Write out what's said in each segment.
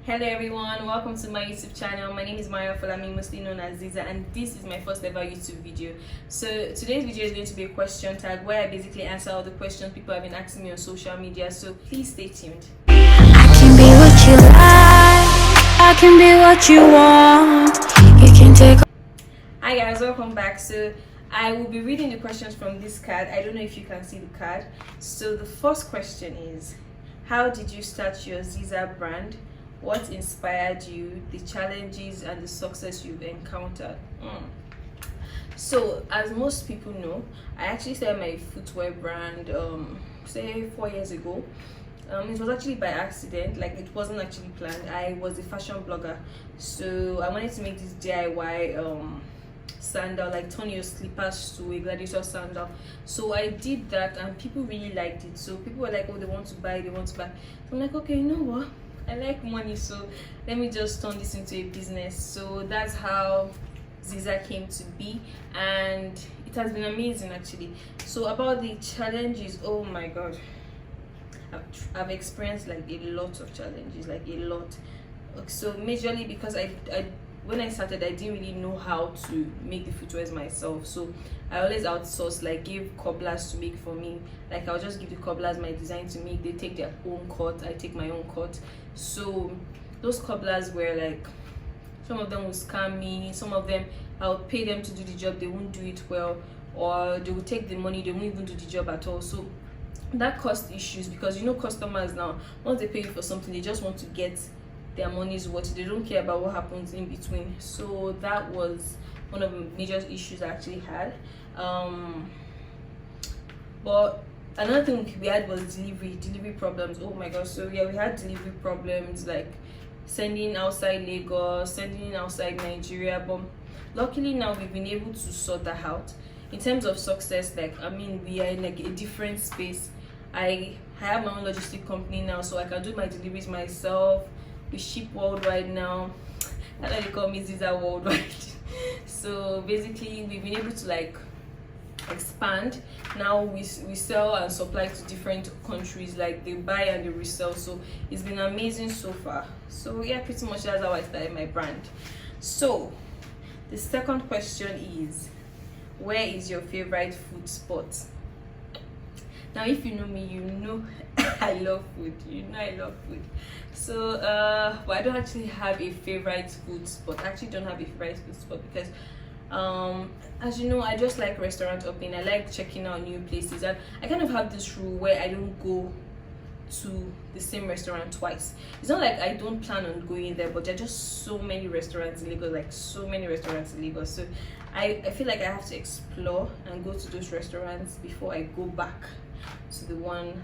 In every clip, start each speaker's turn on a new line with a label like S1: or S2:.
S1: Hello everyone, welcome to my YouTube channel. My name is Maria Folami, mostly known as Ziza, and this is my first ever YouTube video. So today's video is going to be a question tag where I basically answer all the questions people have been asking me on social media, so please stay tuned.
S2: I can be what you like, I can be what you want. You can take.
S1: Hi guys, welcome back. So I will be reading the questions from this card. I don't know if you can see the card. So the first question is, how did you start your Ziza brand? What inspired you, the challenges and the success you've encountered? So as most people know, I actually started my footwear brand say 4 years ago. It was actually by accident, like it wasn't actually planned. I was a fashion blogger, so I wanted to make this DIY sandal, like turn your slippers to a gladiator sandal. So I did that and people really liked it. So people were like, oh, they want to buy. So I'm like, okay, you know what, I like money, so let me just turn this into a business. So that's how Ziza came to be, and it has been amazing actually. So about the challenges, oh my god, I've experienced like a lot of challenges, like a lot. So majorly because I when I started, I didn't really know how to make the footwears myself, so I always outsourced, like give cobblers to make for me. Like I'll just give the cobblers my design to make, they take their own cut, I take my own cut. So those cobblers were like, some of them will scam me, some of them I'll pay them to do the job, they won't do it well, or they will take the money, they won't even do the job at all. So that caused issues, because you know customers now, once they pay you for something, they just want to get their money's worth, they don't care about what happens in between. So that was one of the major issues I actually had. But another thing we had was delivery problems. Oh my gosh. So yeah, we had delivery problems, like sending outside Lagos, sending outside Nigeria, but luckily now we've been able to sort that out. In terms of success, like I mean, we are in like a different space. I have my own logistic company now, so I can do my deliveries myself. We ship worldwide now. That's why they call me Ziza Worldwide. So basically we've been able to like expand. Now we sell and supply to different countries, like they buy and they resell. So it's been amazing so far. So yeah, pretty much that's how I started my brand. So the second question is, where is your favorite food spot? Now if you know me, you know I love food. You know I love food. So but I don't actually have a favorite food spot. I actually don't have a favorite food spot because as you know, I just like restaurant hopping. I like checking out new places, and I kind of have this rule where I don't go to the same restaurant twice. It's not like I don't plan on going there, but there are just so many restaurants in Lagos, like so many restaurants in Lagos. So I feel like I have to explore and go to those restaurants before I go back to the one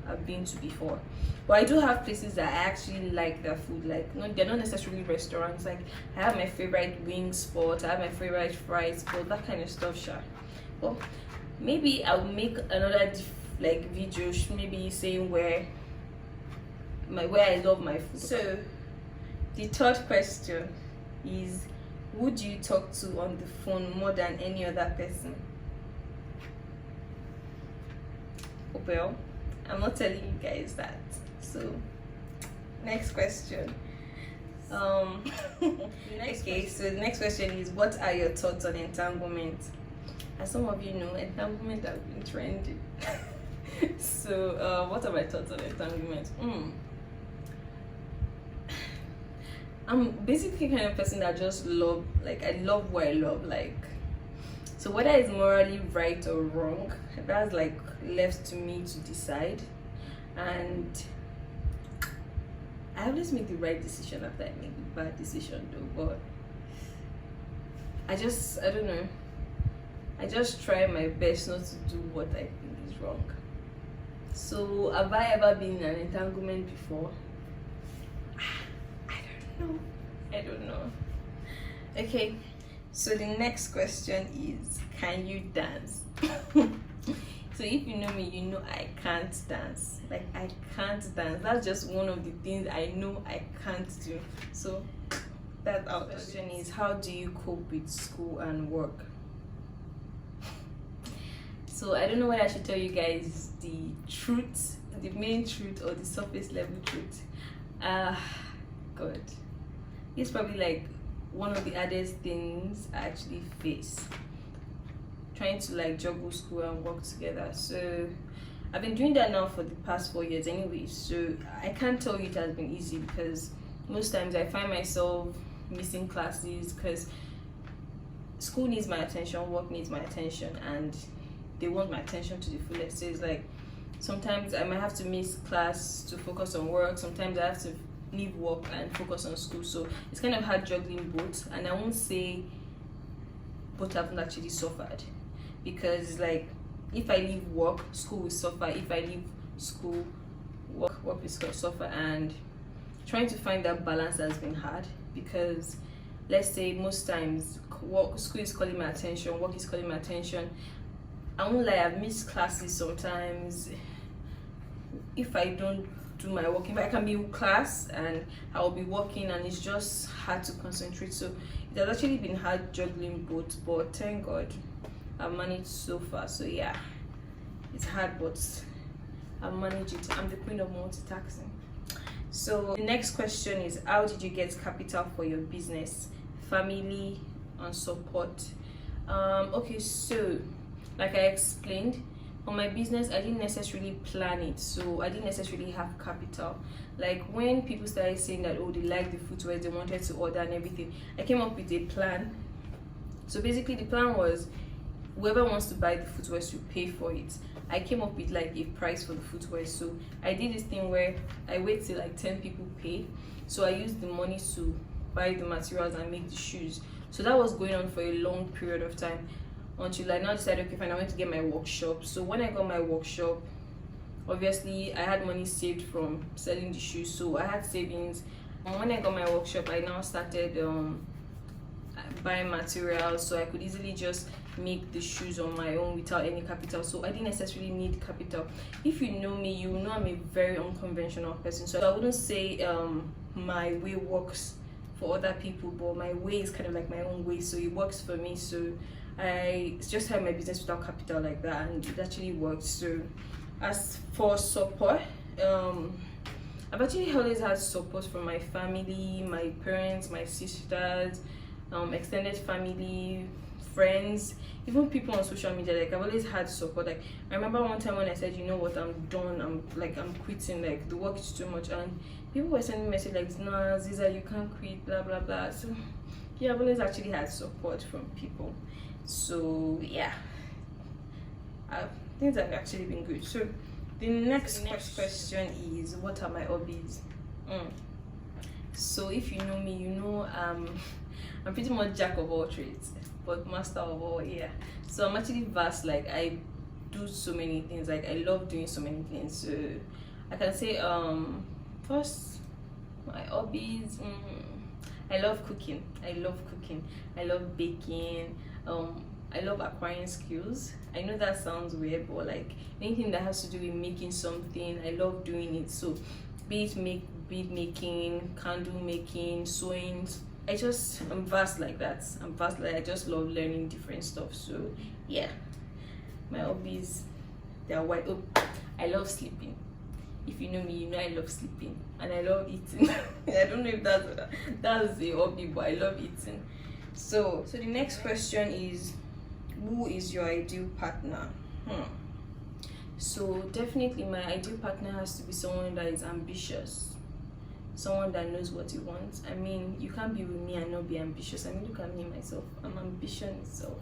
S1: I've been to before. But I do have places that I actually like their food. Like no, they're not necessarily restaurants. Like I have my favorite wing spot, I have my favorite fries spot, that kind of stuff. Sure. Well, maybe I'll make another like video, maybe saying where I love my food. So the third question is, who do you talk to on the phone more than any other person? Well, I'm not telling you guys that. So next question. Okay, so the next question is, what are your thoughts on entanglement? As some of you know, entanglement has been trending. So what are my thoughts on entanglement? I'm basically the kind of person that just love, like I love what I love, like, so whether it's morally right or wrong, that's like left to me to decide. And I always make the right decision after I make the bad decision though, but I don't know, I just try my best not to do what I think is wrong. So have I ever been in an entanglement before? I don't know. Okay, so the next question is, can you dance? So if you know me, you know I can't dance. Like I can't dance. That's just one of the things I know I can't do. So that's our question is, how do you cope with school and work? So I don't know whether I should tell you guys the truth, the main truth, or the surface level truth. God, it's probably like one of the hardest things I actually face, trying to like juggle school and work together. So I've been doing that now for the past 4 years anyway, so I can't tell you it has been easy, because most times I find myself missing classes because school needs my attention, work needs my attention, and they want my attention to the fullest. So it's like sometimes I might have to miss class to focus on work, sometimes I have to leave work and focus on school. So it's kind of hard juggling both, and I won't say both haven't actually suffered, because like if I leave work, school will suffer. If I leave school, work will suffer. And trying to find that balance has been hard, because let's say most times school is calling my attention, work is calling my attention. I won't lie, I've missed classes sometimes. If I don't do my work, if I can be in class and I'll be working, and it's just hard to concentrate. So it has actually been hard juggling both, but thank God I've managed so far. So yeah, it's hard, but I've managed it. I'm the queen of multitasking. So the next question is, how did you get capital for your business, family and support? Okay, so like I explained, for my business I didn't necessarily plan it, so I didn't necessarily have capital. Like when people started saying that, oh, they like the footwear, they wanted to order and everything, I came up with a plan. So basically the plan was, whoever wants to buy the footwear should pay for it. I came up with like a price for the footwear. So I did this thing where I wait till like 10 people pay, so I used the money to buy the materials and make the shoes. So that was going on for a long period of time, until I now decided, okay fine, I want to get my workshop. So when I got my workshop, obviously I had money saved from selling the shoes, so I had savings. And when I got my workshop, I now started buying materials, so I could easily just make the shoes on my own without any capital. So I didn't necessarily need capital. If you know me, you know I'm a very unconventional person, so I wouldn't say my way works for other people, but my way is kind of like my own way, so it works for me. So I just had my business without capital like that, and it actually worked. So as for support, I've actually always had support from my family, my parents, my sisters, extended family, friends, even people on social media. Like I've always had support. Like I remember one time when I said, you know what, I'm done, I'm quitting, like the work is too much, and people were sending messages like, no Ziza, you can't quit, blah blah blah. So yeah, I've always actually had support from people. So yeah, things have actually been good. So the next question is, what are my hobbies? So if you know me, you know I'm pretty much jack of all trades but master of all. Yeah, so I'm actually vast. Like I do so many things, like I love doing so many things. So I can say first, my hobbies, I love cooking. I love baking. I love acquiring skills. I know that sounds weird, but like anything that has to do with making something, I love doing it. So be it bead making, candle making, sewing, I'm vast like that. I just love learning different stuff. So yeah, my hobbies, they are wide open. I love sleeping. If you know me, you know I love sleeping, and I love eating. I don't know if that's a hobby, but I love eating. So the next question is, who is your ideal partner? So definitely my ideal partner has to be someone that is ambitious, someone that knows what he wants. I mean, you can't be with me and not be ambitious. I mean, look at me myself, I'm ambition itself.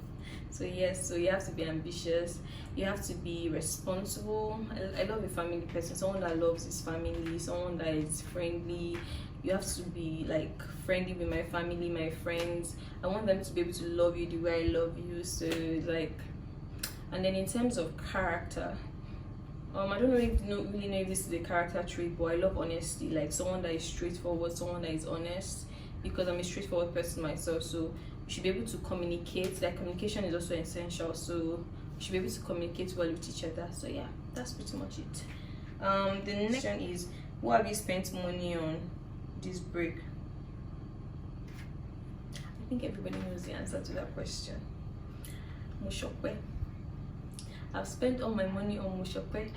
S1: So yes, so you have to be ambitious, you have to be responsible. I love a family person, someone that loves his family, someone that is friendly. You have to be like friendly with my family, my friends. I want them to be able to love you the way I love you. So like, and then in terms of character, I don't really know if this is a character trait, but I love honesty. Like someone that is straightforward, someone that is honest, because I'm a straightforward person myself. So we should be able to communicate. Like communication is also essential, so we should be able to communicate well with each other. So yeah, that's pretty much it. The next question is, what have you spent money on this break? I think everybody knows the answer to that question. Mushokwe. I've spent all my money on mushokwe.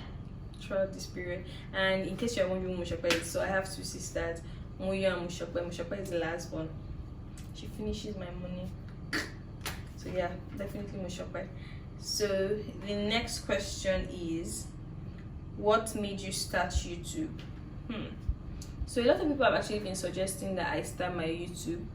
S1: throughout this period. And in case you're wondering, Mushakwa, so I have two sisters, Moyo and Mushakwa. Mushakwa is the last one. She finishes my money. So yeah, definitely Mushakwa. So the next question is, what made you start YouTube? So a lot of people have actually been suggesting that I start my YouTube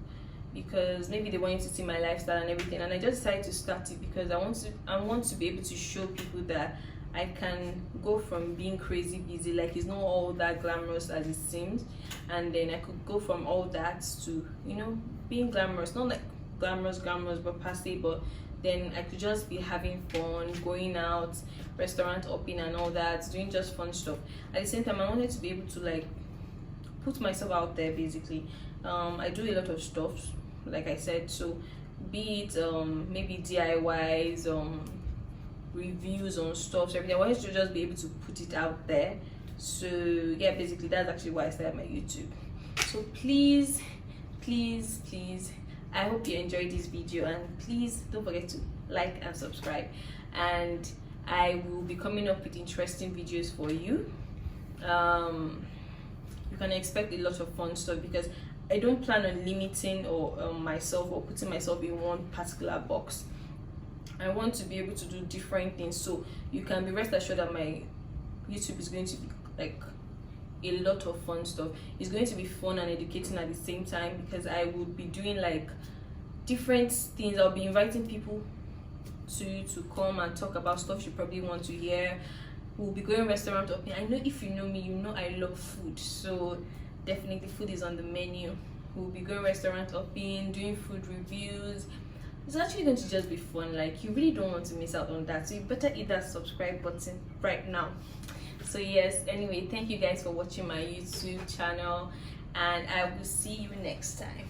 S1: because maybe they want to see my lifestyle and everything, and I just decided to start it because I want to be able to show people that I can go from being crazy busy, like it's not all that glamorous as it seems, and then I could go from all that to, you know, being glamorous, not like glamorous but per se, but then I could just be having fun, going out, restaurant hopping and all that, doing just fun stuff. At the same time, I wanted to be able to like put myself out there basically. I do a lot of stuff, like I said, so be it maybe DIYs, reviews on stuff, so everything. I wanted to just be able to put it out there. So yeah, basically that's actually why I started my YouTube. So please, I hope you enjoyed this video, and please don't forget to like and subscribe, and I will be coming up with interesting videos for you. You can expect a lot of fun stuff because I don't plan on limiting or myself or putting myself in one particular box. I want to be able to do different things, so you can be rest assured that my YouTube is going to be like a lot of fun stuff. It's going to be fun and educating at the same time because I will be doing like different things. I'll be inviting people to come and talk about stuff you probably want to hear. We'll be going restaurant hopping. I know if you know me, you know I love food, so definitely food is on the menu. We'll be going restaurant hopping, doing food reviews. It's actually going to just be fun. Like, you really don't want to miss out on that, so you better hit that subscribe button right now. So yes, anyway, thank you guys for watching my YouTube channel, and I will see you next time.